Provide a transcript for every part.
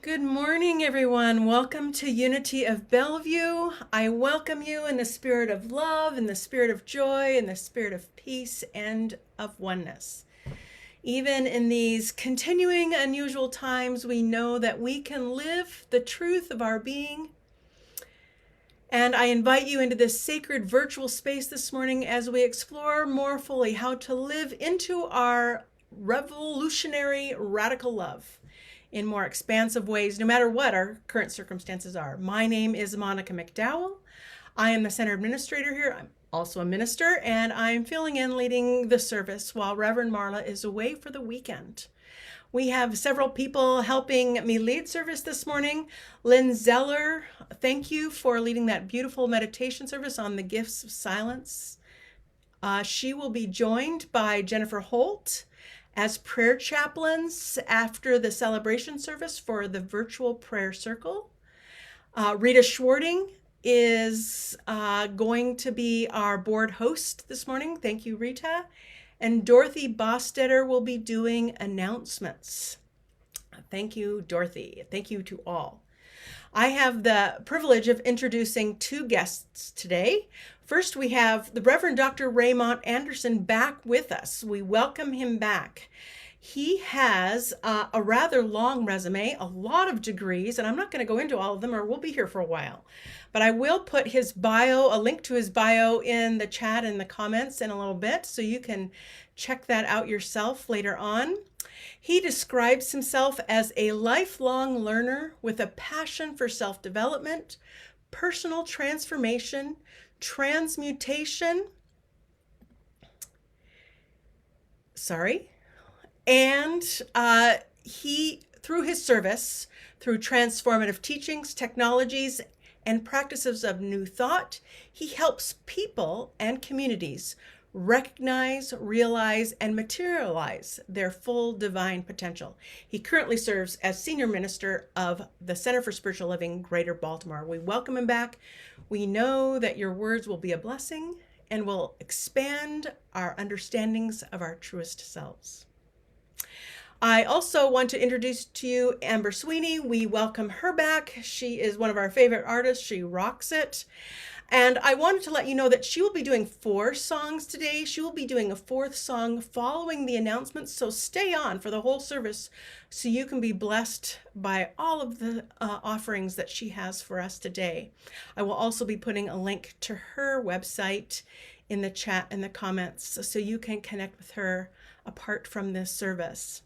Good morning, everyone. Welcome to Unity of Bellevue. I welcome you in the spirit of love, in the spirit of joy, in the spirit of peace and of oneness. Even in these continuing unusual times, we know that we can live the truth of our being. And I invite you into this sacred virtual space this morning as we explore more fully how to live into our revolutionary radical love in more expansive ways, no matter what our current circumstances are. My name is Monica McDowell. I am the center administrator here. I'm also a minister, and I'm filling in leading the service while Reverend Marla is away for the weekend. We have several people helping me lead service this morning. Lynn Zeller, thank you for leading that beautiful meditation service on the gifts of silence. She will be joined by Jennifer Holt as prayer chaplains after the celebration service for the virtual prayer circle. Rita Schwarting is going to be our board host this morning. Thank you, Rita. And Dorothy Bostetter will be doing announcements. Thank you, Dorothy. Thank you to all. I have the privilege of introducing two guests today. First, we have the Reverend Dr. Raymont Anderson back with us. We welcome him back. He has a rather long resume, a lot of degrees, and I'm not going to go into all of them or we'll be here for a while. But I will put his bio, a link to his bio in the chat and the comments in a little bit, so you can check that out yourself later on. He describes himself as a lifelong learner with a passion for self-development, personal transformation, transmutation, and he, through his service, through transformative teachings, technologies, and practices of new thought, he helps people and communities recognize, realize, and materialize their full divine potential. He currently serves as senior minister of the Center for Spiritual Living, Greater Baltimore. We welcome him back. We know that your words will be a blessing and will expand our understandings of our truest selves. I also want to introduce to you Amber Sweeney. We welcome her back. She is one of our favorite artists. She rocks it. And I wanted to let you know that she will be doing 4 songs today. She will be doing a 4th song following the announcements. So stay on for the whole service so you can be blessed by all of the offerings that she has for us today. I will also be putting a link to her website in the chat and the comments so you can connect with her apart from this service.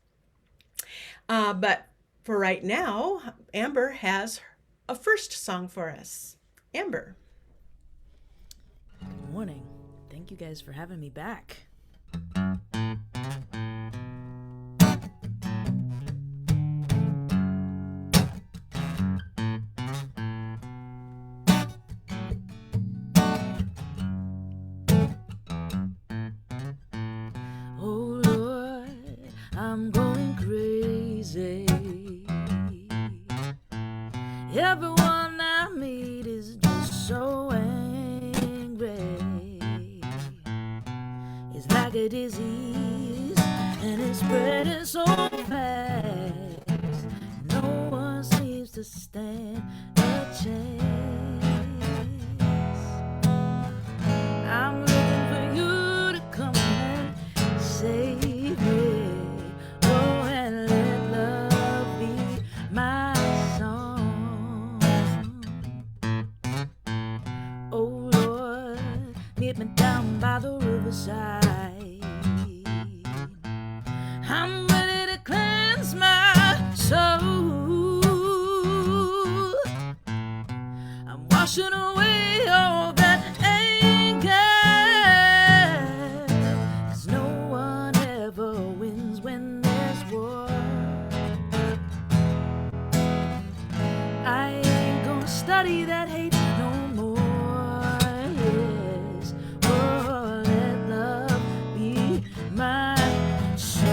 But for right now, Amber has a first song for us. Amber. Good morning. Thank you guys for having me back. Oh Lord, I'm going crazy. Everyone I meet is just so angry. It's like a disease and it's spreading so fast. No one seems to stand a chance. I'm looking for you to come and save me. Oh, and let love be my song. Oh Lord, meet me down by the riverside. I'm ready to cleanse my soul. I'm washing away all that anger, 'cause no one ever wins when there's war. I ain't gonna study that hate no more. Yes, oh, let love be my song.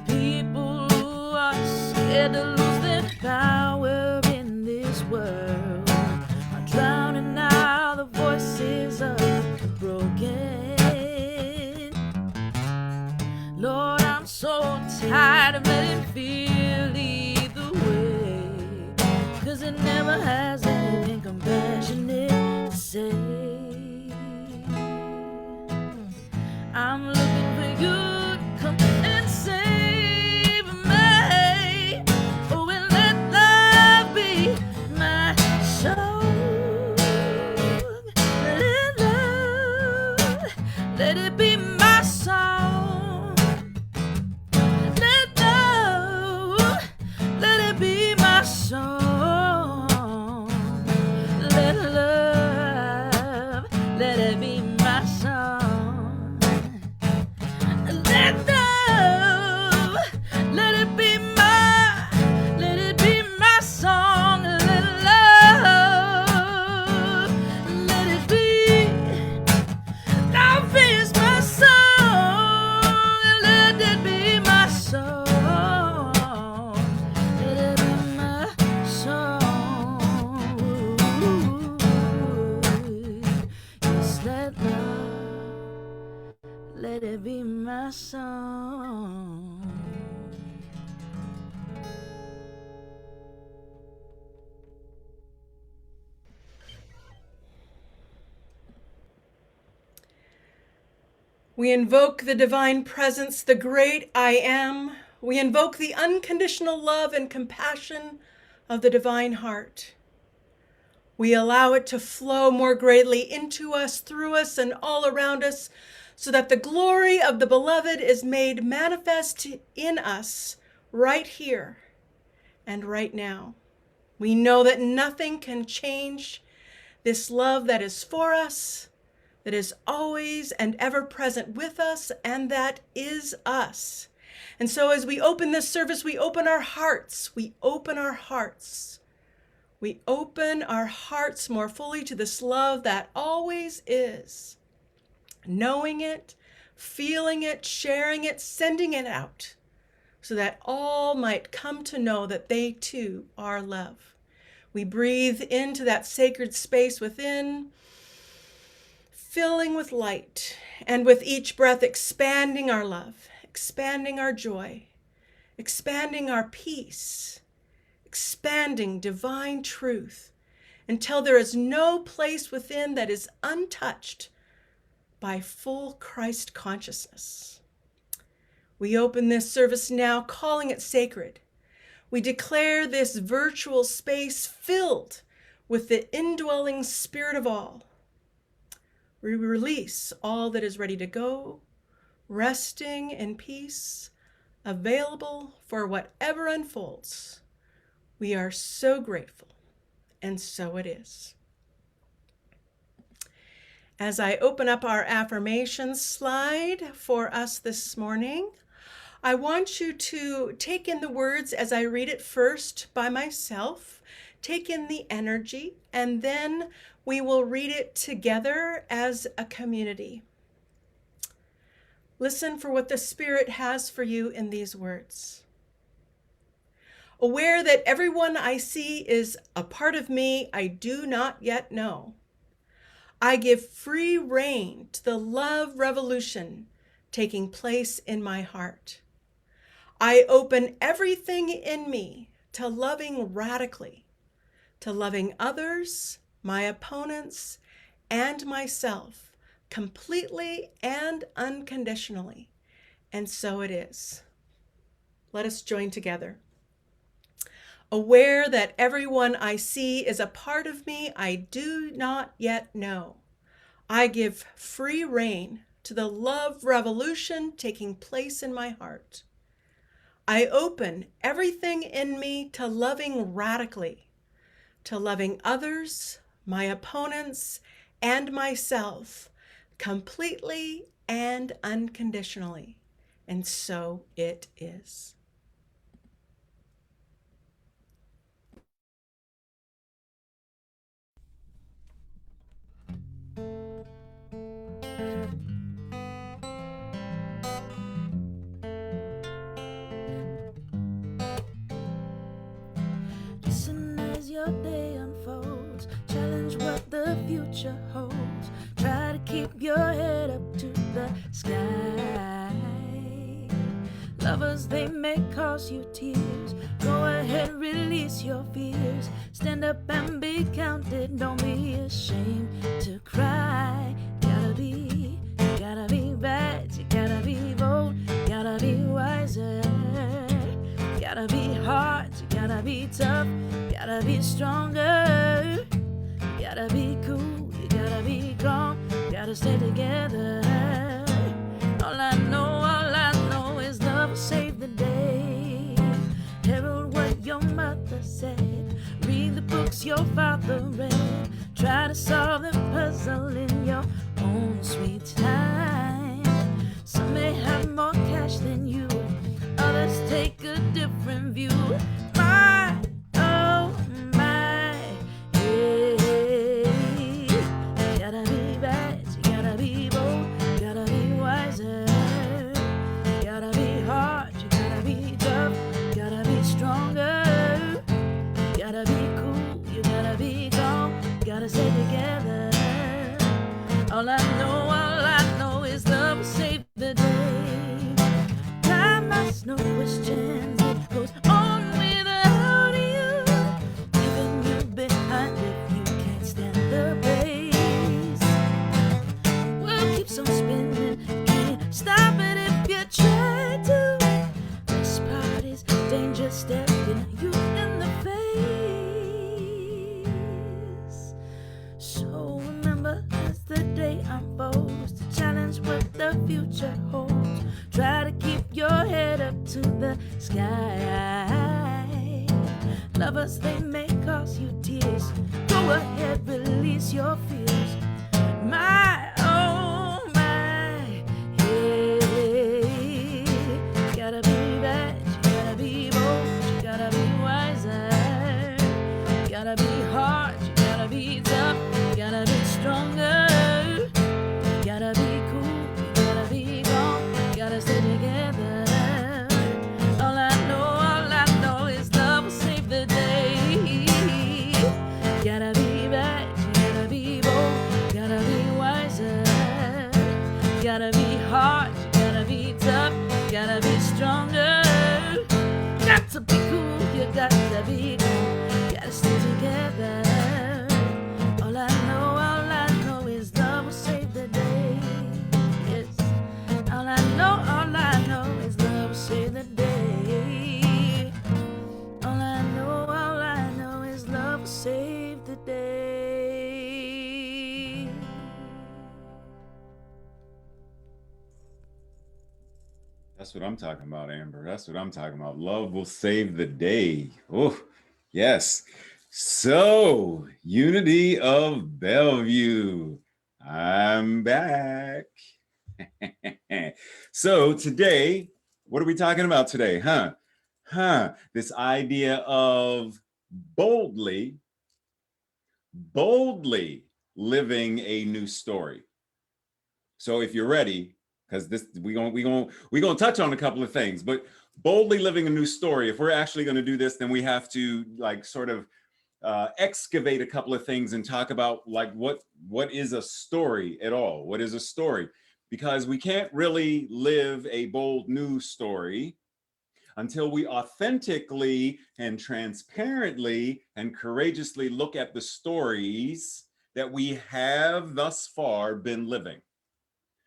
People are scared to lose their power in this world, are drowning out the voices of the broken. Lord, I'm so tired might have let it feel either way, 'cause it never has anything compassionate to say. I'm looking for you to come and save me. Oh, and let love be my song. Let love, let it be my song. Let love, let it be my song. Let love, let it be my song. Let love, let it be my, let it be my song. Let love, let it be. Love is my song. Let it be my song. Let it be my song. Yes, let love, let it be my song. We invoke the divine presence, the great I am. We invoke the unconditional love and compassion of the divine heart. We allow it to flow more greatly into us, through us, and all around us, so that the glory of the beloved is made manifest in us right here and right now. We know that nothing can change this love that is for us, that is always and ever present with us, and that is us. And so as we open this service, we open our hearts. We open our hearts. We open our hearts more fully to this love that always is. Knowing it, feeling it, sharing it, sending it out, so that all might come to know that they too are love. We breathe into that sacred space within, filling with light, and with each breath expanding our love, expanding our joy, expanding our peace, expanding divine truth, until there is no place within that is untouched by full Christ consciousness. We open this service now, calling it sacred. We declare this virtual space filled with the indwelling Spirit of all. We release all that is ready to go, resting in peace, available for whatever unfolds. We are so grateful, and so it is. As I open up our affirmations slide for us this morning, I want you to take in the words as I read it first by myself, take in the energy, and then we will read it together as a community. Listen for what the Spirit has for you in these words. Aware that everyone I see is a part of me I do not yet know. I give free rein to the love revolution taking place in my heart. I open everything in me to loving radically, to loving others, my opponents, and myself completely and unconditionally. And so it is. Let us join together. Aware that everyone I see is a part of me I do not yet know. I give free rein to the love revolution taking place in my heart. I open everything in me to loving radically, to loving others, my opponents, and myself completely and unconditionally. And so it is. Listen as your day unfolds, challenge what the future holds. Try to keep your head up to the sky. Lovers Lovers, they may cause you tears. Go ahead, release your fears. Stand up and be counted. Don't be ashamed to cry. You gotta be bad. You gotta be bold. You gotta be wiser. You gotta be hard. You gotta be tough. You gotta be stronger. You gotta be cool. You gotta be calm. You gotta stay together. All I know is love will save the day. Herald what your mother said. Read the books your father read. Try to solve the puzzle in your own sweet time. Some may have more cash than you. Others take a different view. My, oh my, yeah. You gotta be bad, you gotta be bold, you gotta be wiser. You gotta be hard, you gotta be tough, you gotta be stronger. You gotta be cool, you gotta be calm, you gotta stay together. All I know is love will save the day. Time asks no questions, it goes on without you, leaving you behind if you can't stand the pace. World keeps on spinning, can't stop it if you try to. This part is danger, staring you in the face. So remember, as the day unfolds, to challenge what the future holds. Try to keep your head up to the sky. Lovers, they may cause you tears. Go ahead, release your fears. My, oh my, yeah. You gotta be bad, you gotta be bold, you gotta be wiser. You gotta be hard, you gotta be tough, you gotta be stronger. You gotta be cool, you gotta be calm, you gotta stay together. All I know is love will save the day. You gotta be bad, you gotta be bold, you gotta be wiser. You gotta be hard, you gotta be tough, you gotta be stronger. Got to be cool, you got to be cool, you gotta stay together. All I know is love will save the day. Yes. All I know is love will save the day. All I know is love will save the day. That's what I'm talking about, Amber. That's what I'm talking about. Love will save the day. Oh, yes. So, Unity of Bellevue. I'm back. So, today, what are we talking about today? This idea of boldly living a new story. So, if you're ready, because this we're gonna touch on a couple of things, but boldly living a new story. If we're actually going to do this, then we have to like sort of excavate a couple of things and talk about like what is a story at all. What is a story? Because we can't really live a bold new story until we authentically and transparently and courageously look at the stories that we have thus far been living.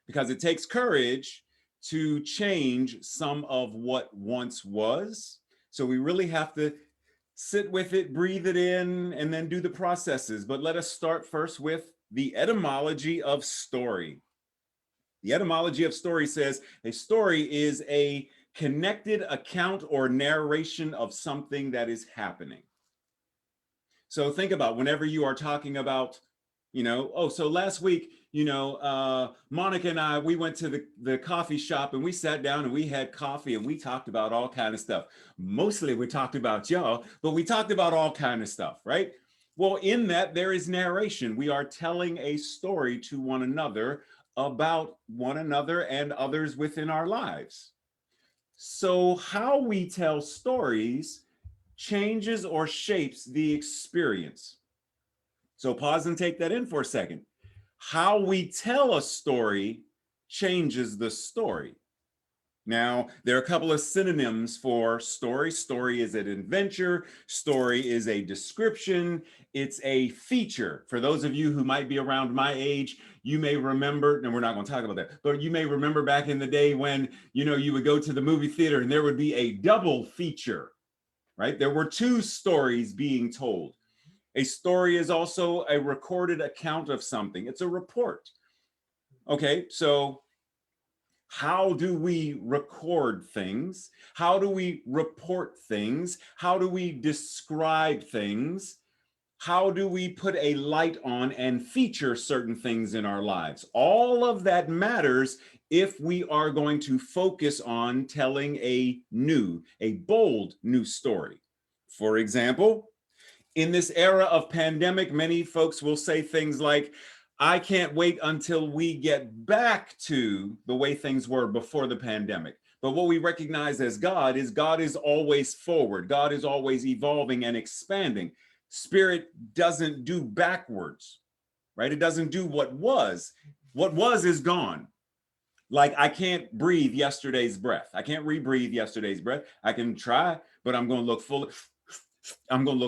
Because it takes courage to change some of what once was. So we really have to sit with it, breathe it in, and then do the processes. But let us start first with the etymology of story. The etymology of story says a story is a connected account or narration of something that is happening. So think about whenever you are talking about, so last week, Monica and I, we went to the coffee shop and we sat down and we had coffee and we talked about all kind of stuff. Mostly we talked about y'all, but we talked about all kind of stuff, right? Well, in that there is narration. We are telling a story to one another about one another and others within our lives. So how we tell stories changes or shapes the experience. So pause and take that in for a second. How we tell a story changes the story. Now, there are a couple of synonyms for story. Story is an adventure. Story is a description. It's a feature. For those of you who might be around my age, you may remember, and we're not going to talk about that, but you may remember back in the day when, you would go to the movie theater and there would be a double feature, right? There were two stories being told. A story is also a recorded account of something. It's a report. Okay, so how do we record things? How do we report things? How do we describe things? How do we put a light on and feature certain things in our lives? All of that matters if we are going to focus on telling a bold new story. For example, in this era of pandemic, many folks will say things like, I can't wait until we get back to the way things were before the pandemic. But what we recognize as God is always forward. God is always evolving and expanding. Spirit doesn't do backwards, right? It doesn't do what was. What was is gone. Like I can't breathe yesterday's breath. I can't rebreathe yesterday's breath. I can try, but I'm going to look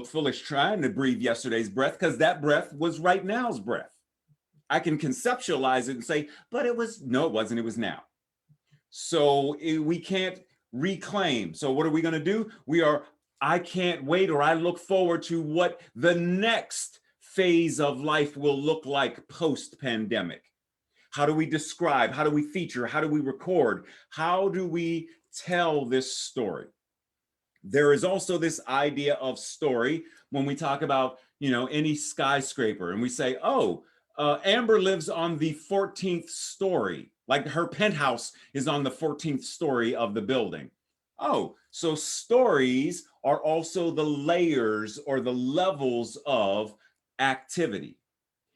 foolish trying to breathe yesterday's breath because that breath was right now's breath. I can conceptualize it and say, but it wasn't, it was now. So we can't reclaim. So what are we going to do? I can't wait, or I look forward to what the next phase of life will look like post-pandemic. How do we describe? How do we feature? How do we record? How do we tell this story? There is also this idea of story when we talk about, any skyscraper and we say, Amber lives on the 14th story, like her penthouse is on the 14th story of the building. Oh, so stories are also the layers or the levels of activity.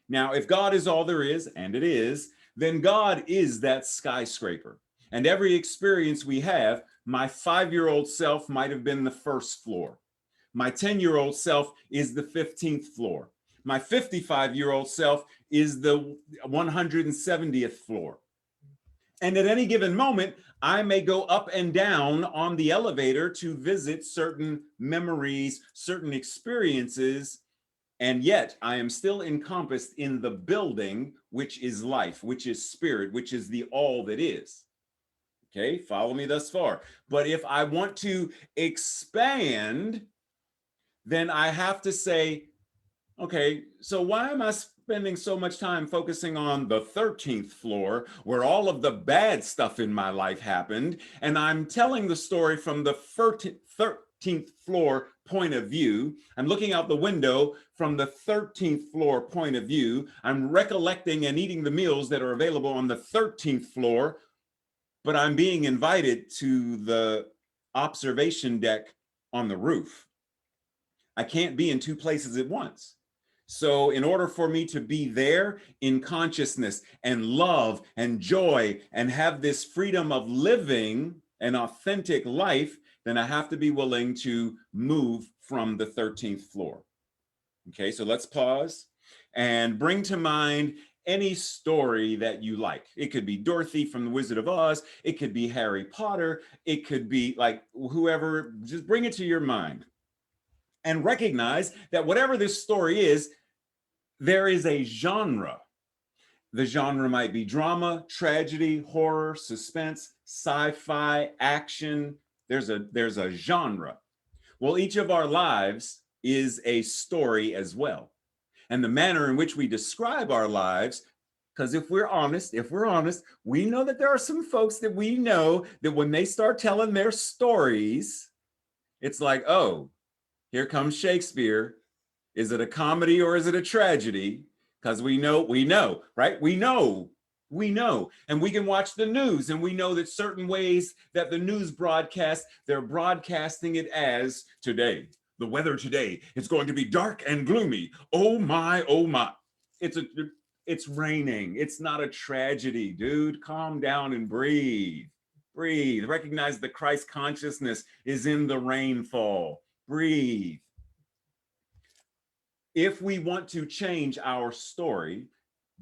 Now, if God is all there is, and it is, then God is that skyscraper. And every experience we have, my 5-year-old self might have been the first floor. My 10-year-old self is the 15th floor. My 55-year-old self is the 170th floor. And at any given moment, I may go up and down on the elevator to visit certain memories, certain experiences, and yet I am still encompassed in the building, which is life, which is spirit, which is the all that is. Okay, follow me thus far. But if I want to expand, then I have to say, okay, so why am I spending so much time focusing on the 13th floor where all of the bad stuff in my life happened? And I'm telling the story from the 13th floor point of view. I'm looking out the window from the 13th floor point of view. I'm recollecting and eating the meals that are available on the 13th floor, but I'm being invited to the observation deck on the roof. I can't be in two places at once. So in order for me to be there in consciousness and love and joy and have this freedom of living an authentic life, then I have to be willing to move from the 13th floor. Okay, so let's pause and bring to mind any story that you like. It could be Dorothy from The Wizard of Oz. It could be Harry Potter. It could be like whoever, just bring it to your mind. And recognize that whatever this story is, there is a genre. The genre might be drama, tragedy, horror, suspense, sci-fi, action. There's a genre. Well, each of our lives is a story as well. And the manner in which we describe our lives, because if we're honest, we know that there are some folks that we know that when they start telling their stories, it's like, oh, here comes Shakespeare. Is it a comedy or is it a tragedy? Because we know, right? We know. And we can watch the news and we know that certain ways that the news broadcast, they're broadcasting it as today. The weather today is going to be dark and gloomy. Oh my, oh my. It's raining. It's not a tragedy, dude. Calm down and breathe. Breathe. Recognize the Christ consciousness is in the rainfall. Breathe. If we want to change our story,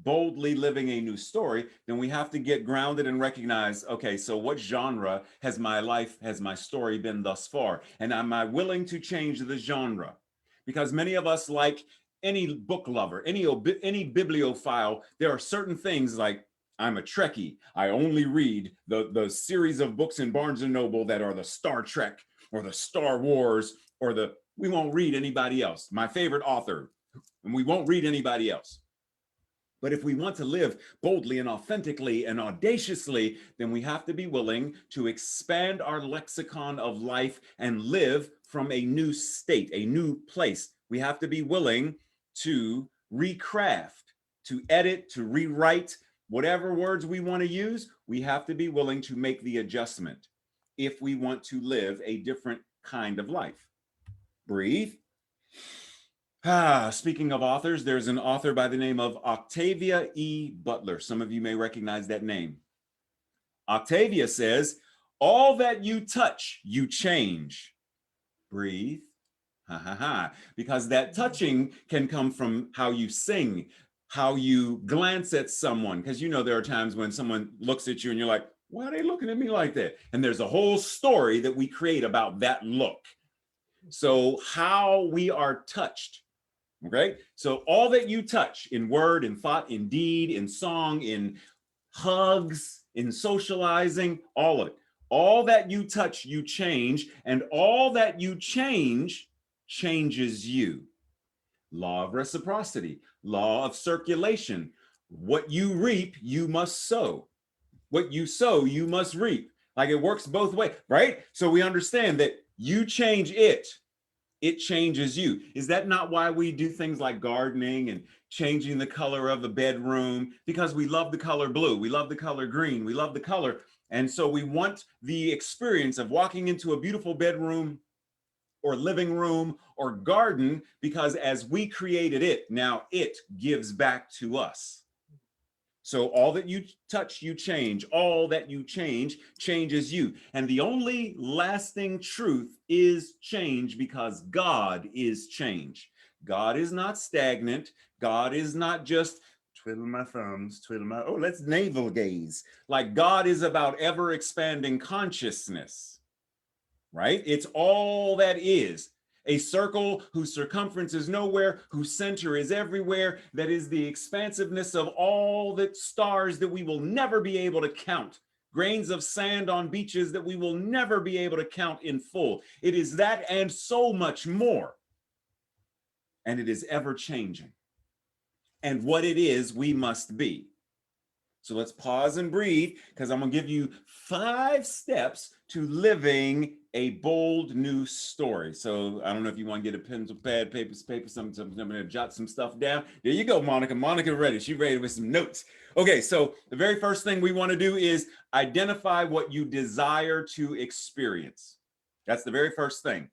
boldly living a new story, then we have to get grounded and recognize, okay, so what genre has my life, has my story been thus far? And am I willing to change the genre? Because many of us, like any book lover, any bibliophile, there are certain things like, I'm a Trekkie. I only read the series of books in Barnes and Noble that are the Star Trek or the Star Wars or we won't read anybody else. My favorite author, and we won't read anybody else. But if we want to live boldly and authentically and audaciously, then we have to be willing to expand our lexicon of life and live from a new state, a new place. We have to be willing to recraft, to edit, to rewrite, whatever words we want to use. We have to be willing to make the adjustment if we want to live a different kind of life. Breathe. Speaking of authors, there's an author by the name of Octavia E. Butler. Some of you may recognize that name. Octavia says, all that you touch, you change. Breathe. Because that touching can come from how you sing, how you glance at someone. Because you know there are times when someone looks at you and you're like, why are they looking at me like that? And there's a whole story that we create about that look. So how we are touched. Okay, so all that you touch in word, in thought, in deed, in song, in hugs, in socializing, all of it, all that you touch, you change, and all that you change changes you. Law of reciprocity, law of circulation. What you reap, you must sow. What you sow, you must reap. Like it works both ways, right? So we understand that you change it changes you. Is that not why we do things like gardening and changing the color of the bedroom? Because we love the color blue, we love the color green, we love the color. And so we want the experience of walking into a beautiful bedroom or living room or garden, because as we created it, now it gives back to us. So all that you touch, you change. All that you change, changes you. And the only lasting truth is change, because God is change. God is not stagnant. God is not just twiddle my thumbs, let's navel gaze. Like God is about ever expanding consciousness, right? It's all that is. A circle whose circumference is nowhere, whose center is everywhere, that is the expansiveness of all the stars that we will never be able to count, grains of sand on beaches that we will never be able to count in full. It is that and so much more. And it is ever changing. And what it is, we must be. So let's pause and breathe, because I'm going to give you 5 steps to living a bold new story. So I don't know if you want to get a pencil, pad, paper, something. I'm going to jot some stuff down. There you go, Monica. Monica ready. She's ready with some notes. Okay, so the very first thing we want to do is identify what you desire to experience. That's the very first thing.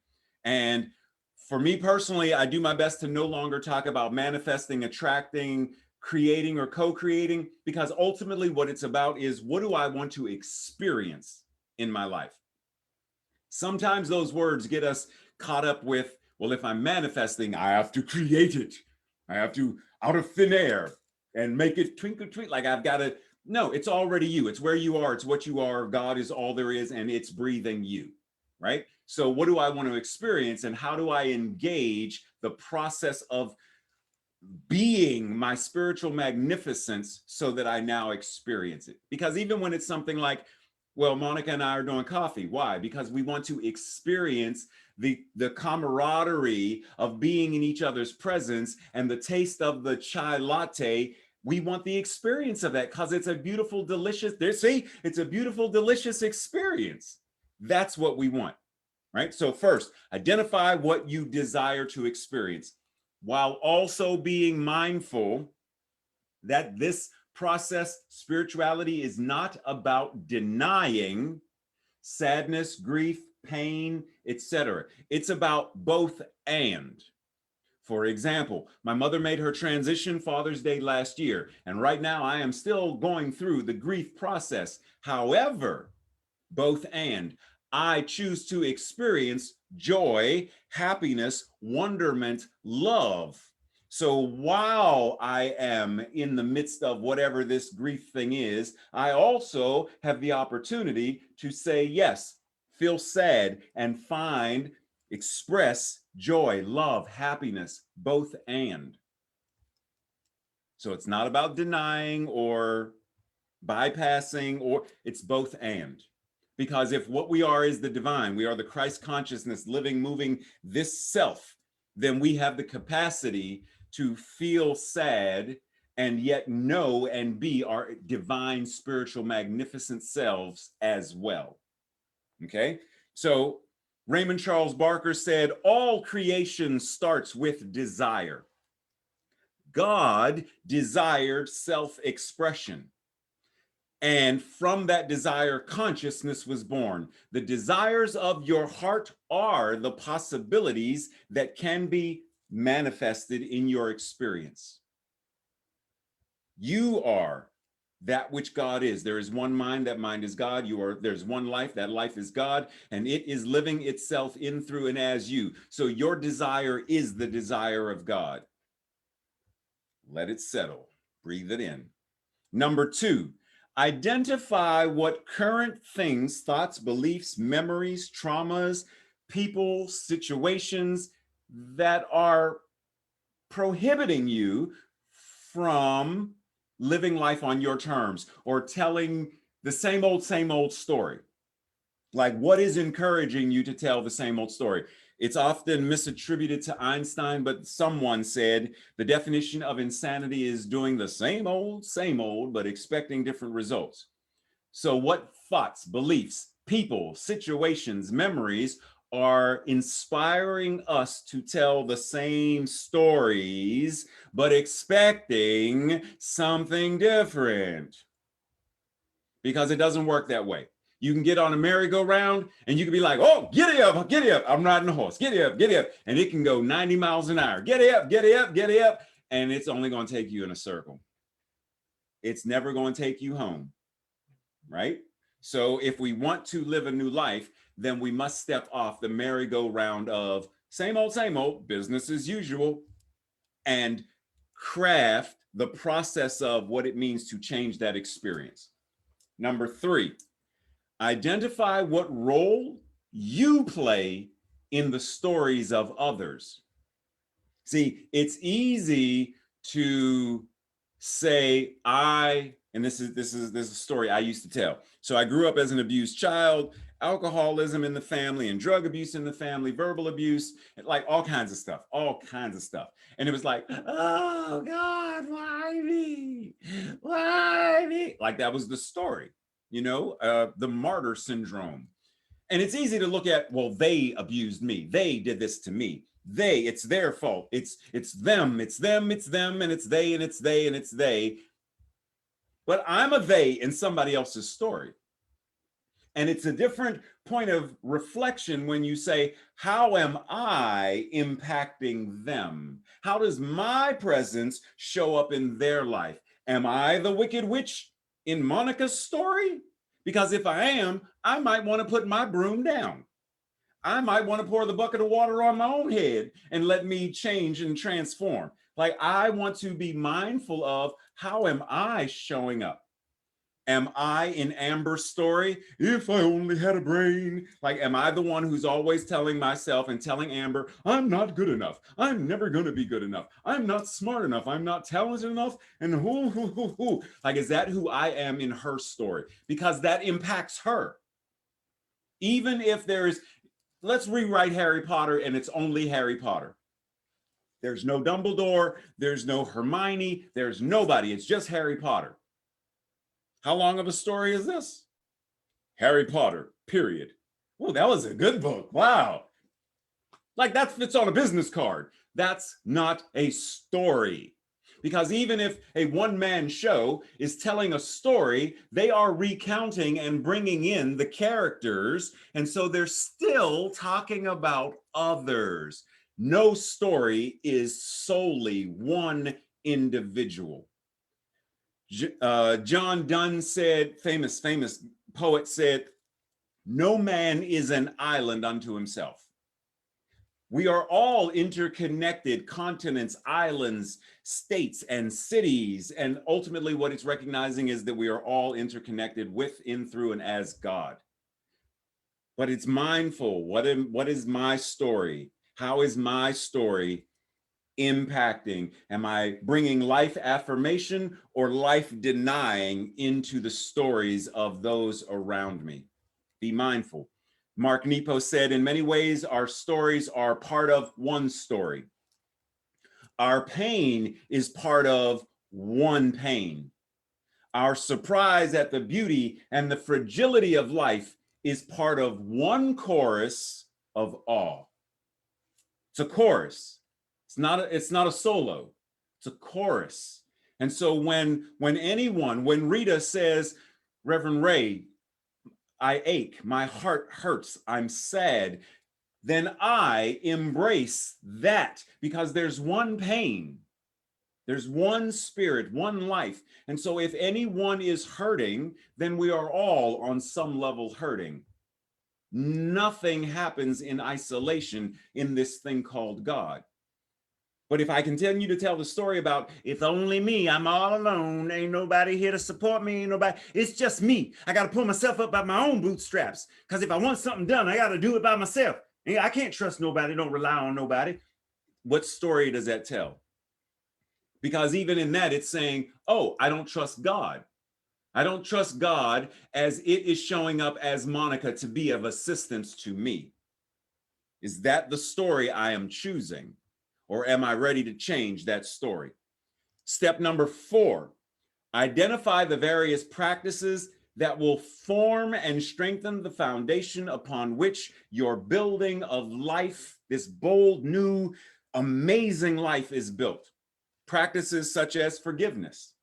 And for me personally, I do my best to no longer talk about manifesting, attracting, creating or co-creating, because ultimately what it's about is, what do I want to experience in my life? Sometimes those words get us caught up with, well, if I'm manifesting, I have to create it. I have to out of thin air and make it twinkle twinkle. Like I've got to, no, it's already you. It's where you are. It's what you are. God is all there is, and it's breathing you, right? So what do I want to experience, and how do I engage the process of being my spiritual magnificence so that I now experience it? Because even when it's something like, well, Monica and I are doing coffee. Why? Because we want to experience the camaraderie of being in each other's presence and the taste of the chai latte. We want the experience of that because it's a beautiful, delicious, it's a beautiful, delicious experience. That's what we want, right? So first, identify what you desire to experience, while also being mindful that this process, spirituality, is not about denying sadness, grief, pain, etc. It's about both and. For example, my mother made her transition Father's Day last year, and right now I am still going through the grief process. However, both and. I choose to experience joy, happiness, wonderment, love. So while I am in the midst of whatever this grief thing is, I also have the opportunity to say yes, feel sad, and express joy, love, happiness, both and. So it's not about denying or bypassing, or it's both and. Because if what we are is the divine, we are the Christ consciousness living, moving this self, then we have the capacity to feel sad and yet know and be our divine, spiritual, magnificent selves as well. Okay? So Raymond Charles Barker said, all creation starts with desire. God desired self-expression. And from that desire, consciousness was born. The desires of your heart are the possibilities that can be manifested in your experience. You are that which God is. There is one mind, that mind is God. There's one life, that life is God, and it is living itself in, through, and as you. So your desire is the desire of God. Let it settle. Breathe it in. Number 2, identify what current things, thoughts, beliefs, memories, traumas, people, situations that are prohibiting you from living life on your terms or telling the same old story. Like, what is encouraging you to tell the same old story? It's often misattributed to Einstein, but someone said the definition of insanity is doing the same old, but expecting different results. So what thoughts, beliefs, people, situations, memories are inspiring us to tell the same stories, but expecting something different? Because it doesn't work that way. You can get on a merry-go-round and you can be like, oh, giddy up, I'm riding a horse, giddy up. And it can go 90 miles an hour, giddy up. And it's only going to take you in a circle. It's never going to take you home, right? So if we want to live a new life, then we must step off the merry-go-round of same old, business as usual, and craft the process of what it means to change that experience. Number 3, identify what role you play in the stories of others. See, it's easy to say and this is a story I used to tell. So I grew up as an abused child, alcoholism in the family and drug abuse in the family, verbal abuse, like all kinds of stuff. And it was like, oh God, why me? Why me? Like that was the story, the martyr syndrome. And it's easy to look at, well, they abused me. They did this to me. It's their fault. It's them, and it's they, and it's they, and it's they. But I'm a they in somebody else's story. And it's a different point of reflection when you say, how am I impacting them? How does my presence show up in their life? Am I the wicked witch in Monica's story? Because if I am, I might want to put my broom down. I might want to pour the bucket of water on my own head and let me change and transform. Like, I want to be mindful of, how am I showing up? Am I in Amber's story? If I only had a brain. Like, am I the one who's always telling myself and telling Amber, I'm not good enough. I'm never going to be good enough. I'm not smart enough. I'm not talented enough. And who. Like, is that who I am in her story? Because that impacts her. Even if let's rewrite Harry Potter and it's only Harry Potter. There's no Dumbledore, there's no Hermione, there's nobody. It's just Harry Potter. How long of a story is this? Harry Potter, period. Oh, that was a good book. Wow. Like, that fits on a business card. That's not a story. Because even if a one-man show is telling a story, they are recounting and bringing in the characters. And so they're still talking about others. No story is solely one individual. John Donne said, famous poet said, no man is an island unto himself. We are all interconnected continents, islands, states, and cities. And ultimately, what it's recognizing is that we are all interconnected with, in, through, and as God. But it's mindful. What is my story? How is my story impacting? Am I bringing life affirmation or life denying into the stories of those around me? Be mindful. Mark Nepo said, in many ways, our stories are part of one story. Our pain is part of one pain. Our surprise at the beauty and the fragility of life is part of one chorus of awe. It's a chorus. It's not a solo. It's a chorus. And so when Rita says, Reverend Ray, I ache, my heart hurts, I'm sad, then I embrace that, because there's one pain, there's one spirit, one life. And so if anyone is hurting, then we are all on some level hurting. Nothing happens in isolation in this thing called God. But if I continue to tell the story about, it's only me, I'm all alone, ain't nobody here to support me, ain't nobody, it's just me. I got to pull myself up by my own bootstraps, because if I want something done, I got to do it by myself. I can't trust nobody, don't rely on nobody. What story does that tell? Because even in that, it's saying, oh, I don't trust God. I don't trust God as it is showing up as Monica to be of assistance to me. Is that the story I am choosing? Or am I ready to change that story? Step number 4, identify the various practices that will form and strengthen the foundation upon which your building of life, this bold, new, amazing life, is built. Practices such as forgiveness.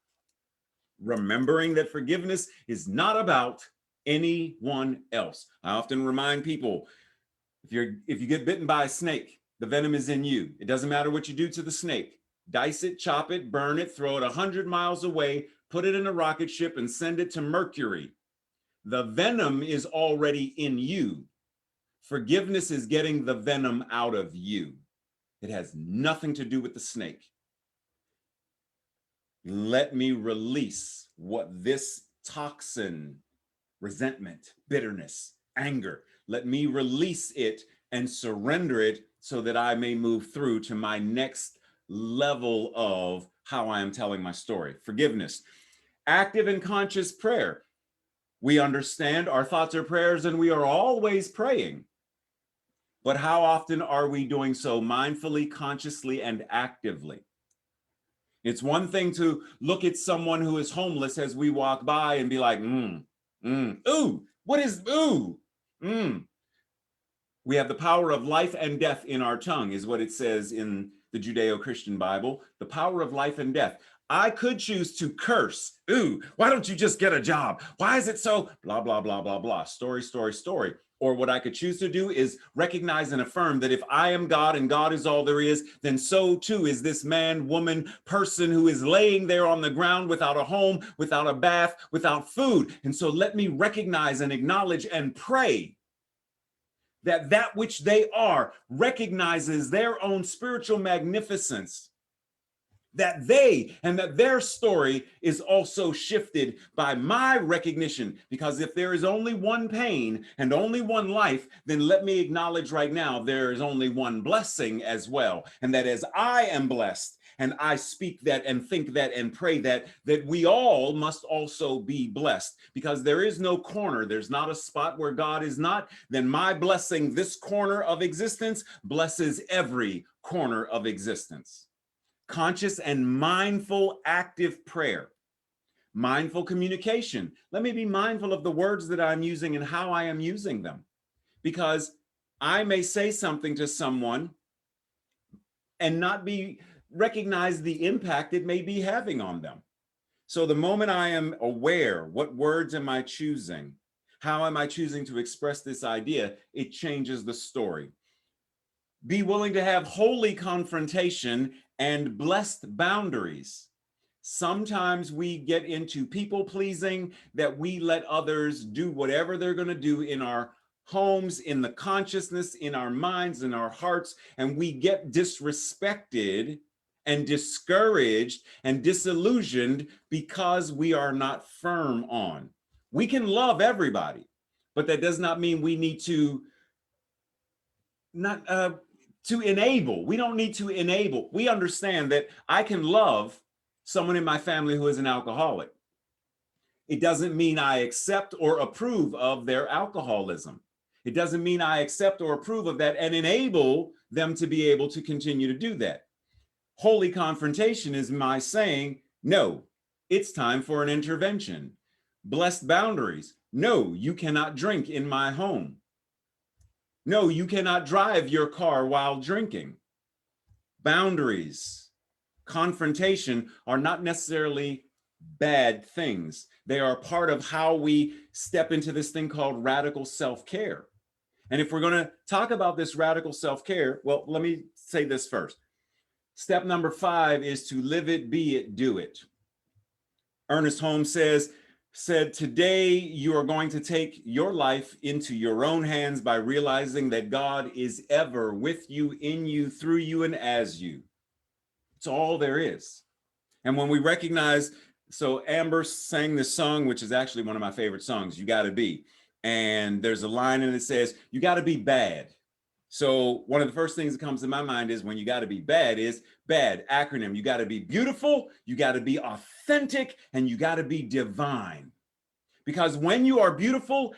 Remembering that forgiveness is not about anyone else. I often remind people, if you get bitten by a snake, the venom is in you. It doesn't matter what you do to the snake. Dice it, chop it, burn it, throw it 100 miles away, put it in a rocket ship and send it to Mercury. The venom is already in you. Forgiveness is getting the venom out of you. It has nothing to do with the snake. Let me release what this toxin, resentment, bitterness, anger, let me release it and surrender it so that I may move through to my next level of how I am telling my story. Forgiveness. Active and conscious prayer. We understand our thoughts are prayers and we are always praying. But how often are we doing so mindfully, consciously, and actively? It's one thing to look at someone who is homeless as we walk by and be like, ooh, what is, ooh, We have the power of life and death in our tongue, is what it says in the Judeo-Christian Bible. The power of life and death. I could choose to curse. Ooh, why don't you just get a job? Why is it so blah, blah, blah, blah, blah. Story, story, story. Or what I could choose to do is recognize and affirm that if I am God and God is all there is, then so too is this man, woman, person who is laying there on the ground without a home, without a bath, without food. And so let me recognize and acknowledge and pray that that which they are recognizes their own spiritual magnificence, that they and that their story is also shifted by my recognition. Because if there is only one pain and only one life, then let me acknowledge right now there is only one blessing as well. And that as I am blessed and I speak that and think that and pray that we all must also be blessed. Because there is no corner, there's not a spot where God is not, then my blessing, this corner of existence, blesses every corner of existence. Conscious and mindful active prayer. Mindful communication. Let me be mindful of the words that I'm using and how I am using them. Because I may say something to someone and not recognize the impact it may be having on them. So the moment I am aware, what words am I choosing? How am I choosing to express this idea? It changes the story. Be willing to have holy confrontation and blessed boundaries. Sometimes we get into people pleasing, that we let others do whatever they're going to do in our homes, in the consciousness, in our minds, in our hearts, and we get disrespected and discouraged and disillusioned because we are not firm on. We can love everybody, but that does not mean we need to not to enable. We don't need to enable. We understand that I can love someone in my family who is an alcoholic. It doesn't mean I accept or approve of their alcoholism. It doesn't mean I accept or approve of that and enable them to be able to continue to do that. Holy confrontation is my saying, no, it's time for an intervention. Blessed boundaries. No, you cannot drink in my home. No, you cannot drive your car while drinking. Boundaries, confrontation are not necessarily bad things. They are part of how we step into this thing called radical self-care. And if we're going to talk about this radical self-care, well, let me say this first. Step number 5 is to live it, be it, do it. Ernest Holmes said, today you are going to take your life into your own hands by realizing that God is ever with you, in you, through you, and as you. It's all there is. And when we recognize, so Amber sang this song, which is actually one of my favorite songs, You Gotta Be. And there's a line in it that says, you gotta be bad. So one of the first things that comes to my mind is when you got to be bad is bad acronym. You got to be beautiful, you got to be authentic, and you got to be divine. Because when you are beautiful,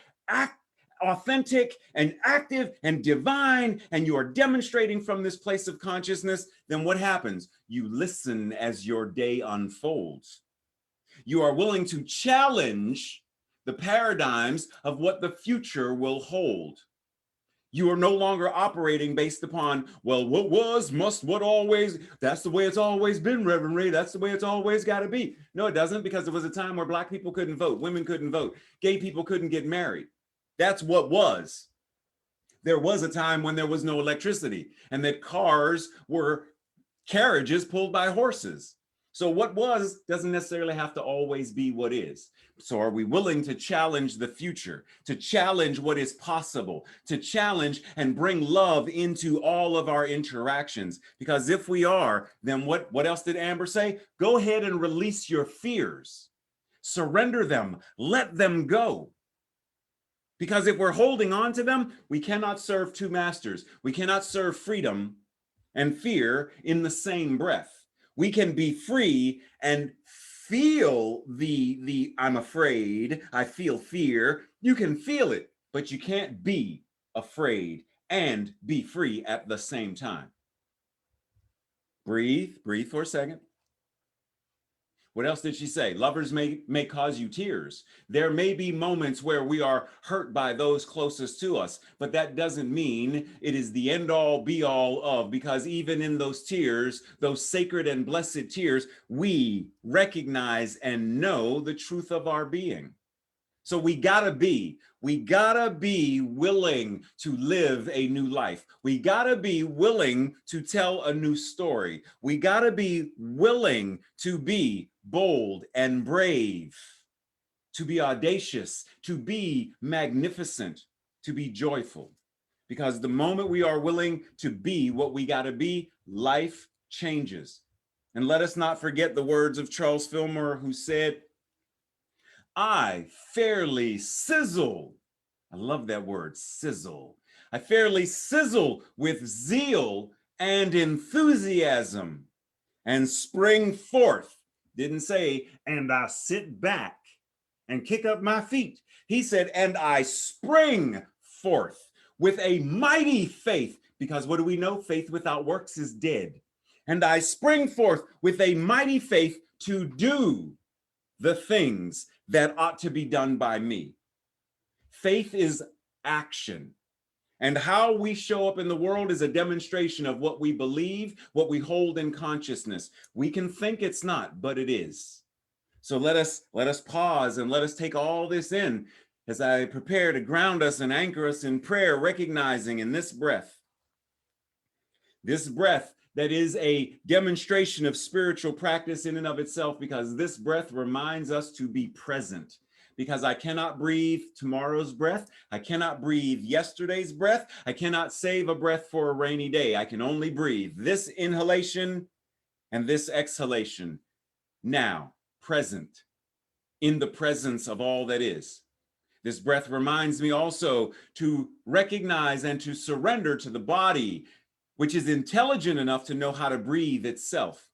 authentic, and active and divine, and you are demonstrating from this place of consciousness, then what happens? You listen as your day unfolds. You are willing to challenge the paradigms of what the future will hold. You are no longer operating based upon, well, what was, must, what always, that's the way it's always been, Reverend Ray, that's the way it's always got to be. No, it doesn't, because there was a time where Black people couldn't vote, women couldn't vote, gay people couldn't get married. That's what was. There was a time when there was no electricity and that cars were carriages pulled by horses. So what was doesn't necessarily have to always be what is. So are we willing to challenge the future, to challenge what is possible, to challenge and bring love into all of our interactions? Because if we are, then what else did Amber say? Go ahead and release your fears. Surrender them, let them go. Because if we're holding on to them, we cannot serve two masters. We cannot serve freedom and fear in the same breath. We can be free and feel the I'm afraid, I feel fear. You can feel it, but you can't be afraid and be free at the same time. Breathe for a second. What else did she say? Lovers may cause you tears. There may be moments where we are hurt by those closest to us, but that doesn't mean it is the end all be all of, because even in those tears, those sacred and blessed tears, we recognize and know the truth of our being. So we gotta be willing to live a new life. We gotta be willing to tell a new story. We gotta be willing to be bold and brave, to be audacious, to be magnificent, to be joyful. Because the moment we are willing to be what we gotta be, life changes. And let us not forget the words of Charles Fillmore, who said, I fairly sizzle. I love that word, sizzle. I fairly sizzle with zeal and enthusiasm and spring forth. Didn't say, and I sit back and kick up my feet. He said, and I spring forth with a mighty faith, because what do we know? Faith without works is dead. And I spring forth with a mighty faith to do the things that ought to be done by me. Faith is action. And how we show up in the world is a demonstration of what we believe, what we hold in consciousness. We can think it's not, but it is. So let us pause and let us take all this in as I prepare to ground us and anchor us in prayer, recognizing in this breath that is a demonstration of spiritual practice in and of itself, because this breath reminds us to be present. because I cannot breathe tomorrow's breath. I cannot breathe yesterday's breath. I cannot save a breath for a rainy day. I can only breathe this inhalation and this exhalation now, present, in the presence of all that is. This breath reminds me also to recognize and to surrender to the body, which is intelligent enough to know how to breathe itself.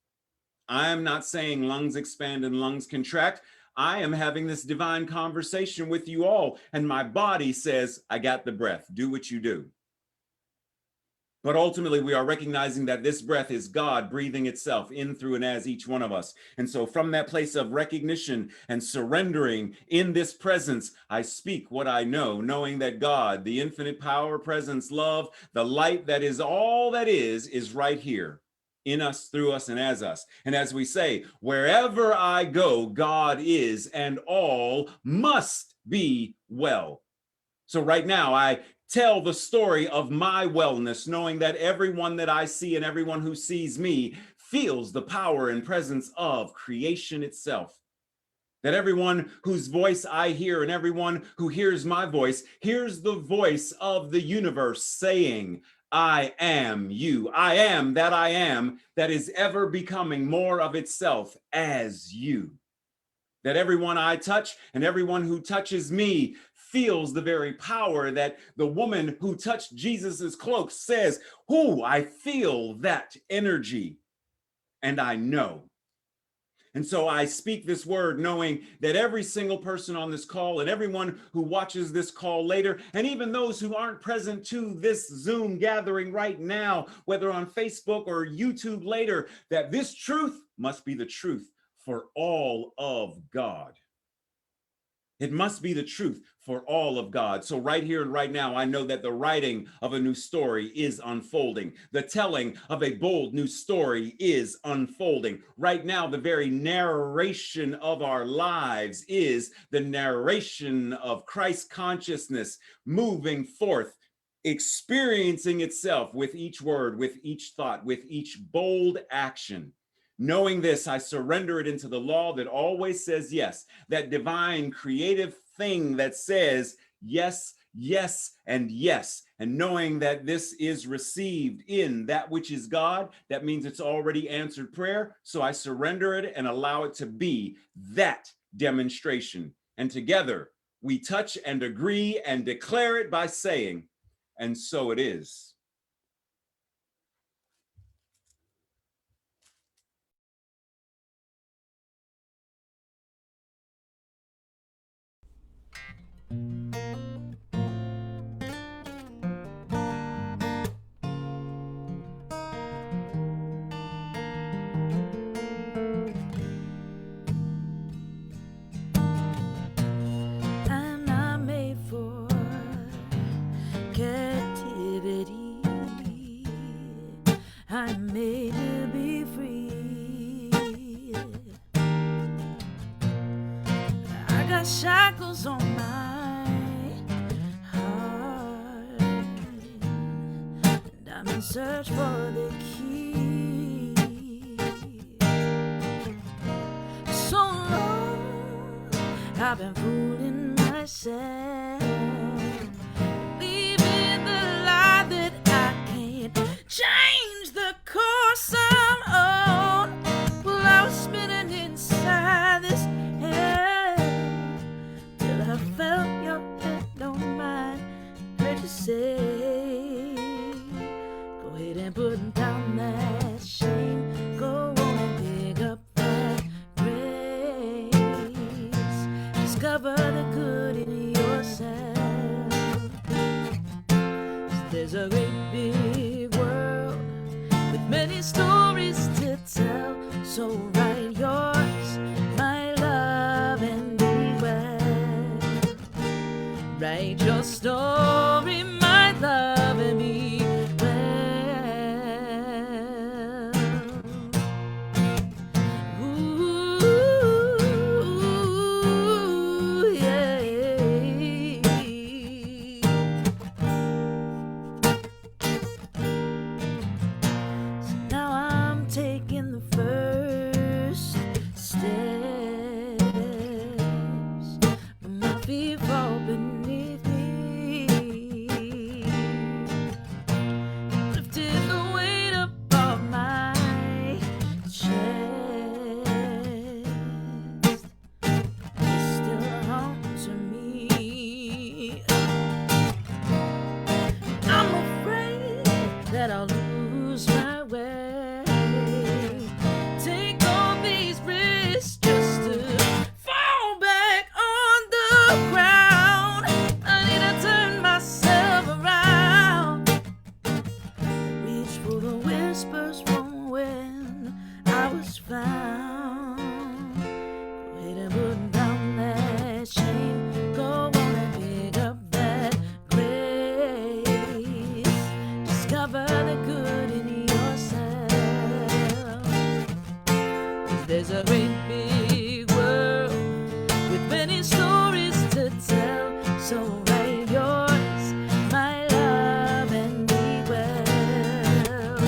I am not saying lungs expand and lungs contract. I am having this divine conversation with you all, and my body says, I got the breath. Do what you do. But ultimately, we are recognizing that this breath is God breathing itself in, through, and as each one of us. And so from that place of recognition and surrendering in this presence, I speak what I know, knowing that God, the infinite power, presence, love, the light that is all that is right here in us, through us, and as us. And as we say, wherever I go, God is, and all must be well. So right now, I tell the story of my wellness, knowing that everyone that I see and everyone who sees me feels the power and presence of creation itself. That everyone whose voice I hear and everyone who hears my voice hears the voice of the universe saying, I am you. I am that is ever becoming more of itself as you. That everyone I touch and everyone who touches me feels the very power that the woman who touched Jesus's cloak says, "Ooh, I feel that energy and I know." And so I speak this word knowing that every single person on this call and everyone who watches this call later, and even those who aren't present to this Zoom gathering right now, whether on Facebook or YouTube later, that this truth must be the truth for all of God. It must be the truth for all of God. So right here and right now, I know that the writing of a new story is unfolding. The telling of a bold new story is unfolding. Right now, the very narration of our lives is the narration of Christ consciousness moving forth, experiencing itself with each word, with each thought, with each bold action. Knowing this, I surrender it into the law that always says yes, that divine creative thing that says yes, yes, and yes. And knowing that this is received in that which is God, that means it's already answered prayer. So I surrender it and allow it to be that demonstration. And together we touch and agree and declare it by saying, and so it is. I'm not made for captivity. I'm made to be free. I got shackles on my heart, and I'm in search for the key. So long I've been fooling myself, believing the lie that I can't change the course I'm on. Well, I was spinning inside this head till I felt your head on mine. Heard you say, go ahead and put down that shame. Go on and pick up that grace. Discover the good in yourself. 'Cause there's a great big world with many stories to tell. So write yours, my love, and be well. Write your story, my love, and be well. Ooh, yeah. So now lose my way. Take all these risks just to fall back on the ground. I need to turn myself around. Reach for the whispers from when I was found. Go ahead and put down that shame. Go on and pick up that grace. Discover the good in yourself. 'Cause there's a great big world with many stories to tell. So write yours, my love, and be well.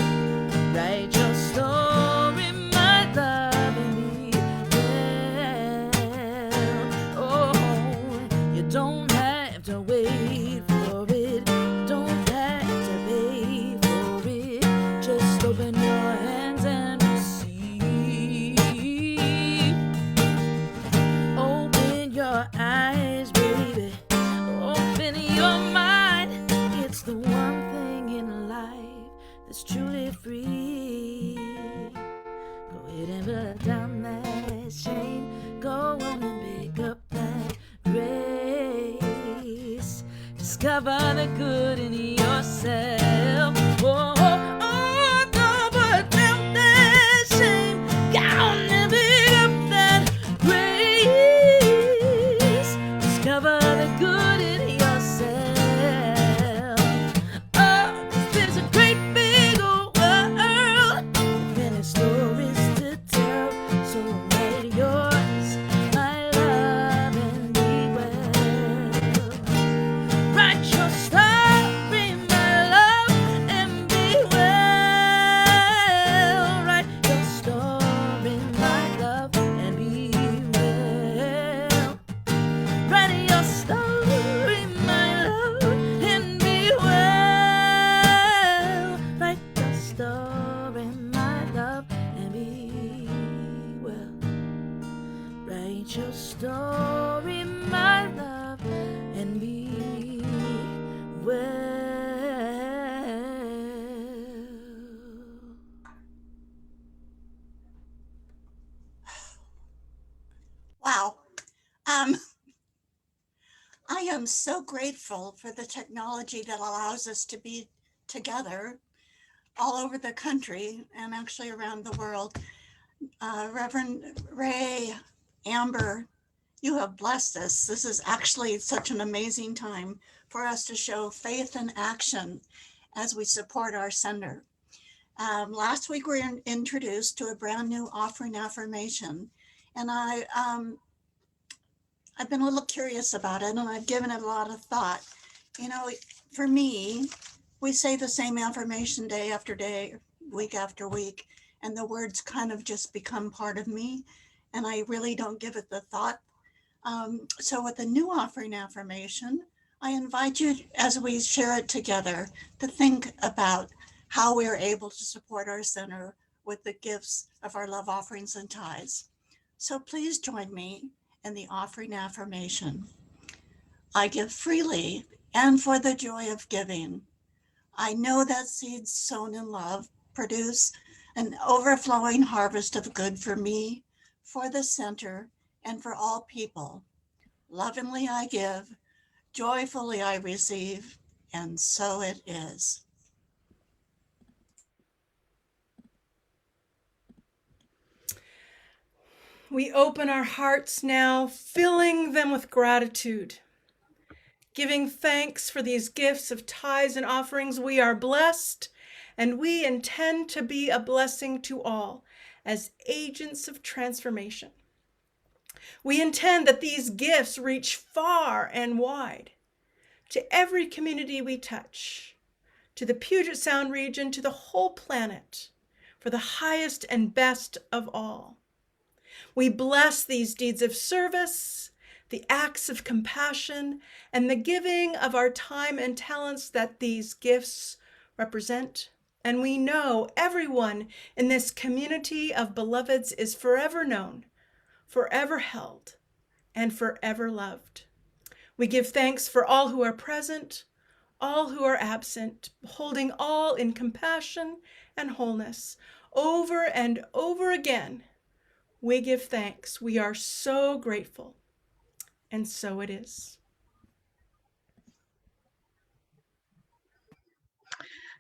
Write your story, my love, and be well. Oh, you don't have to wait for it. Don't have to pay for it. Just open your hands and receive. Open your eyes, baby. Open your mind. It's the one thing in life that's truly free. Go ahead and put down that shame. Go on and pick up that grace. Discover the good in yourself. Oh, oh, oh, don't put down that shame. Go on and pick up that grace. Discover the good in yourself. Oh, 'cause there's a great big old world with many stories to tell. So write yours, my love, and be well. Write your story, my love, and be well. Write your story, my love, and be well. Write your story, my love, and be well. Write your story, my love, and be well. Write your story, my love, and be well. Wow. I am so grateful for the technology that allows us to be together all over the country and actually around the world. Reverend Ray, Amber, you have blessed us. This is actually such an amazing time for us to show faith and action as we support our sender. Last week we were introduced to a brand new offering affirmation, and I've been a little curious about it, and I've given it a lot of thought. You know, for me, we say the same affirmation day after day, week after week, and the words kind of just become part of me, and I really don't give it the thought. So with the new offering affirmation, I invite you, as we share it together, to think about how we are able to support our center with the gifts of our love offerings and tithes. So please join me in the offering affirmation. I give freely and for the joy of giving. I know that seeds sown in love produce an overflowing harvest of good for me, for the center, and for all people. Lovingly I give, joyfully I receive, and so it is. We open our hearts now, filling them with gratitude, giving thanks for these gifts of tithes and offerings. We are blessed, and we intend to be a blessing to all as agents of transformation. We intend that these gifts reach far and wide to every community we touch, to the Puget Sound region, to the whole planet, for the highest and best of all. We bless these deeds of service, the acts of compassion, and the giving of our time and talents that these gifts represent. And we know everyone in this community of beloveds is forever known, forever held, and forever loved. We give thanks for all who are present, all who are absent, holding all in compassion and wholeness. Over and over again, we give thanks. We are so grateful. And so it is.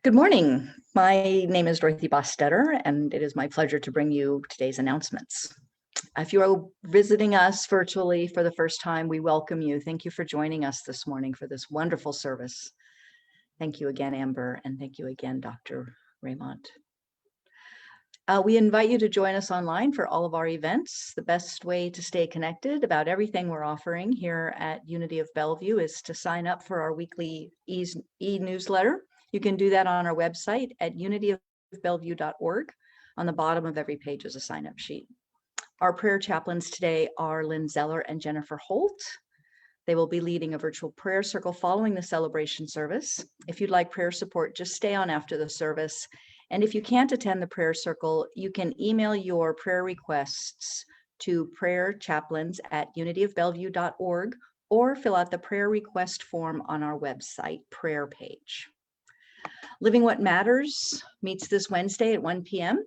Good morning. My name is Dorothy Bostetter, and it is my pleasure to bring you today's announcements. If you are visiting us virtually for the first time, we welcome you. Thank you for joining us this morning for this wonderful service. Thank you again, Amber, and thank you again, Dr. Raymont. We invite you to join us online for all of our events. The best way to stay connected about everything we're offering here at Unity of Bellevue is to sign up for our weekly e-newsletter. You can do that on our website at unityofbellevue.org. On the bottom of every page is a sign-up sheet. Our prayer chaplains today are Lynn Zeller and Jennifer Holt. They will be leading a virtual prayer circle following the celebration service. If you'd like prayer support, just stay on after the service. And if you can't attend the prayer circle, you can email your prayer requests to prayerchaplains@unityofbellevue.org or fill out the prayer request form on our website prayer page. Living What Matters meets this Wednesday at 1 p.m.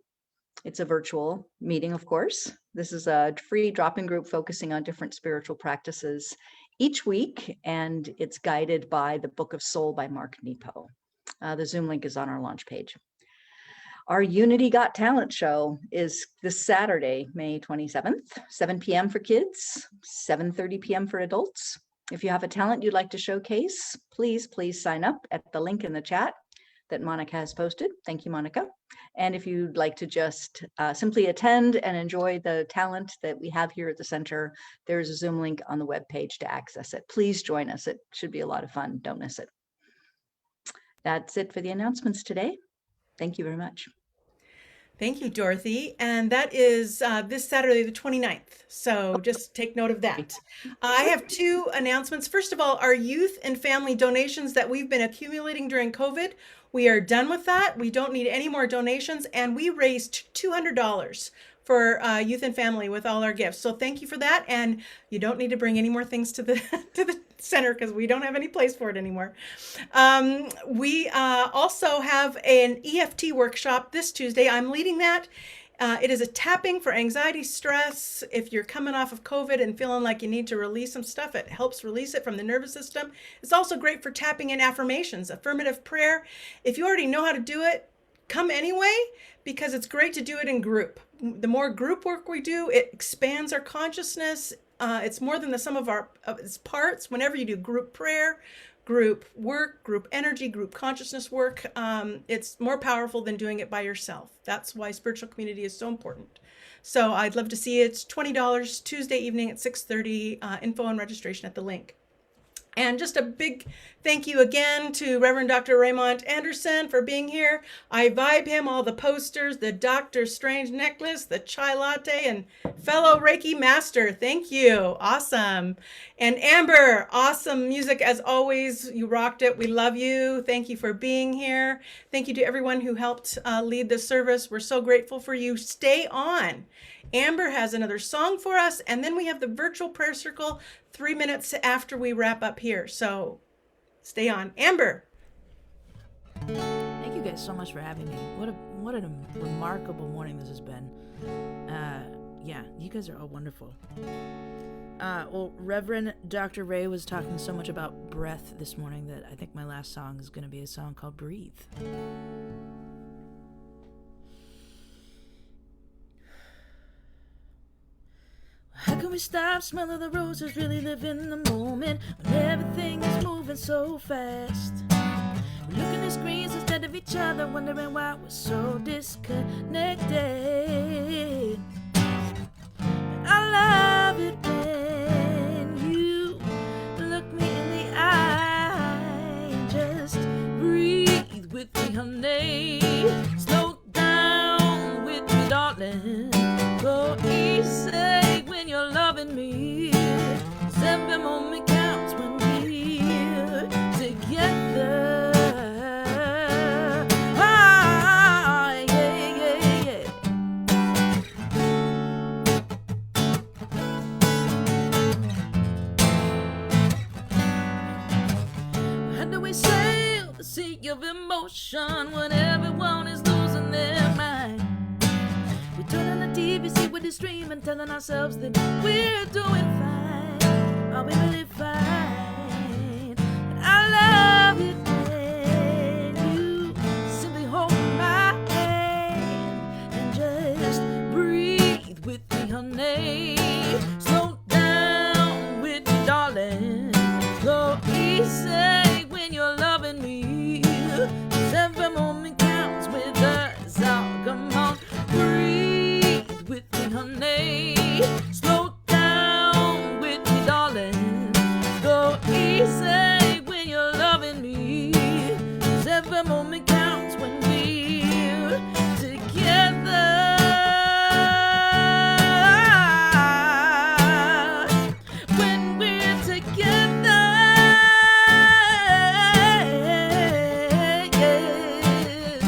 It's a virtual meeting, of course. This is a free drop-in group focusing on different spiritual practices each week, and it's guided by the Book of Soul by Mark Nepo. The Zoom link is on our launch page. Our Unity Got Talent show is this Saturday, May 27th, 7 p.m. for kids, 7:30 p.m. for adults. If you have a talent you'd like to showcase, please sign up at the link in the chat that Monica has posted. Thank you, Monica. And if you'd like to just simply attend and enjoy the talent that we have here at the center, there's a Zoom link on the webpage to access it. Please join us. It should be a lot of fun. Don't miss it. That's it for the announcements today. Thank you very much. Thank you, Dorothy. And that is this Saturday, the 29th. So just take note of that. I have two announcements. First of all, our youth and family donations that we've been accumulating during COVID, we are done with that. We don't need any more donations. And we raised $200 for youth and family with all our gifts. So thank you for that. And you don't need to bring any more things to the to the center because we don't have any place for it anymore. We also have an EFT workshop this Tuesday. I'm leading that. It is a tapping for anxiety, stress. If you're coming off of COVID and feeling like you need to release some stuff, it helps release it from the nervous system. It's also great for tapping in affirmations, affirmative prayer. If you already know how to do it, come anyway, because it's great to do it in group. The more group work we do, it expands our consciousness. It's more than the sum of its parts. Whenever you do group prayer, group work, group energy, group consciousness work, it's more powerful than doing it by yourself. That's why spiritual community is so important. So I'd love to see it. It's $20 Tuesday evening at 6:30, info and registration at the link. And just a big thank you again to Reverend Dr. Raymont Anderson for being here. I vibe him, all the posters, the Dr. Strange necklace, the chai latte, and fellow Reiki master. Thank you. Awesome. And Amber, awesome music as always. You rocked it. We love you. Thank you for being here. Thank you to everyone who helped lead the service. We're so grateful for you. Stay on. Amber has another song for us, and then we have the virtual prayer circle 3 minutes after we wrap up here. So stay on. Amber. Thank you guys so much for having me. What a remarkable morning this has been. Yeah, you guys are all wonderful. Well, Reverend Dr. Ray was talking so much about breath this morning that I think my last song is going to be a song called Breathe. How can we stop smelling the roses, really live in the moment when everything is moving so fast? We look at the screens instead of each other, wondering why we're so disconnected. But I love it when you look me in the eye and just breathe with me, honey. Slow down with me, darling. Go easy when you're loving me. 'Cause every moment counts when we're together. Ah, yeah, yeah, yeah. How do we say emotion when everyone is losing their mind. We turn on the TV, see what they're streaming, telling ourselves that we're doing fine. Are we really fine? And I love it when you simply hold my hand and just breathe with me, honey. Slow down with me, darling. Go easy when you're loving me. 'Cause every moment counts with us. Oh, come on, breathe with me, honey. Slow down with me, darling. Go easy when you're loving me. 'Cause every moment counts when we're together. When we're together. Yes.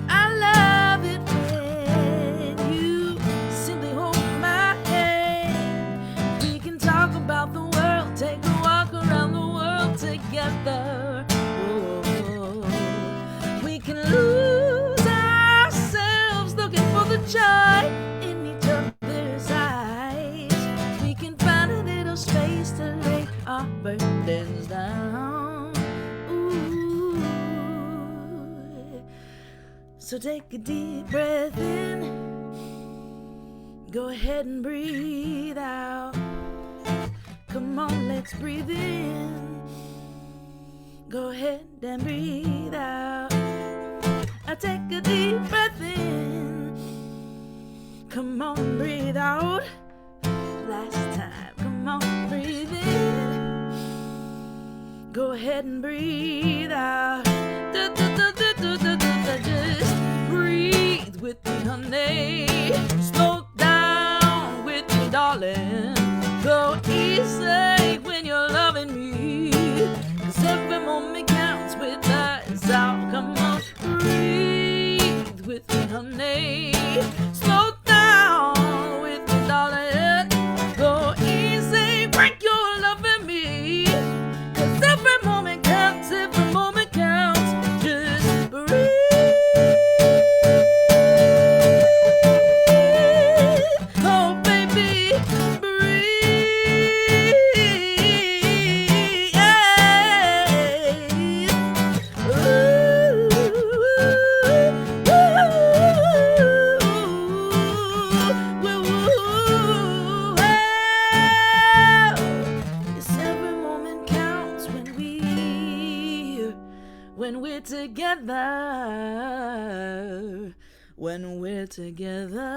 I love it when you simply hold my hand. We can talk about the world, take a walk around the world together. Oh, we can lose ourselves looking for the joy in each other's eyes. We can find a little space to lay our burdens down. Ooh. So take a deep breath in. Go ahead and breathe out. Come on, let's breathe in. Go ahead and breathe out. I take a deep breath in. Come on, breathe out. Last time, come on, breathe in. Go ahead and breathe out. Just breathe with me, honey. Slow down with me, darling. Go easy when you're loving me. 'Cause every moment counts with us. Oh, come on, breathe with me, honey. Slow down with me, darling. Go easy when you're loving me. 'Cause every moment counts, every moment counts. Just breathe. Oh, baby, breathe. Yeah. Ooh, yes, every moment counts when we're together. When we're together.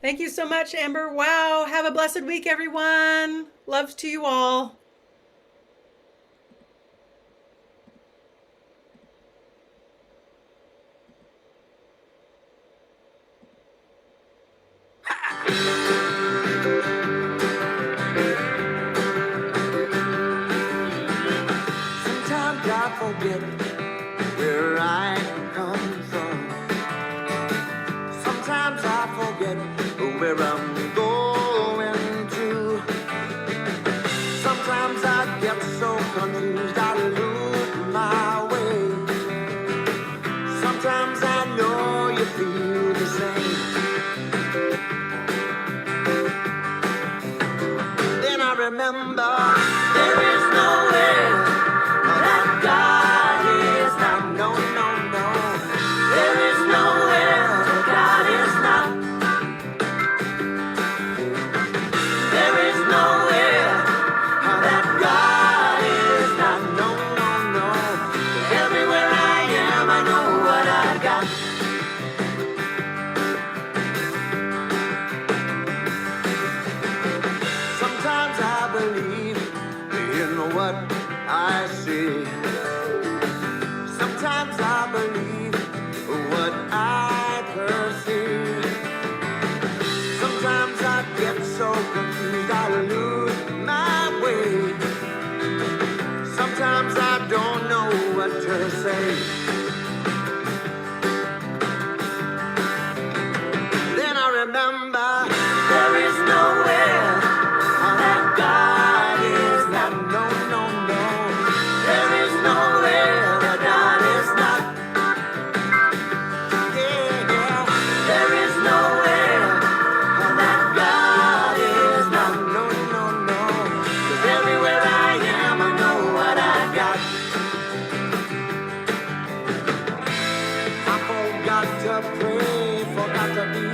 Thank you so much, Amber. Wow. Have a blessed week, everyone. Love to you all. Sometimes I forget where I come from. Sometimes I forget where I'm going to. Sometimes I get so confused I lose my way. Sometimes I know you feel the same. Then I remember there is nowhere that God is not. No, no, no. There is nowhere God is not. There is nowhere that God is not. No, no, no. Everywhere I am, I know what I got. Sometimes I believe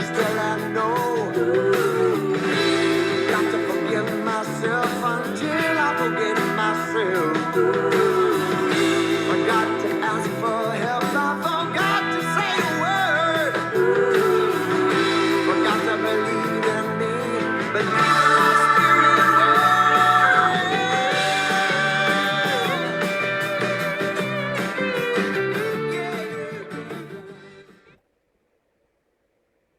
still I know. Got to forgive myself until I forget myself.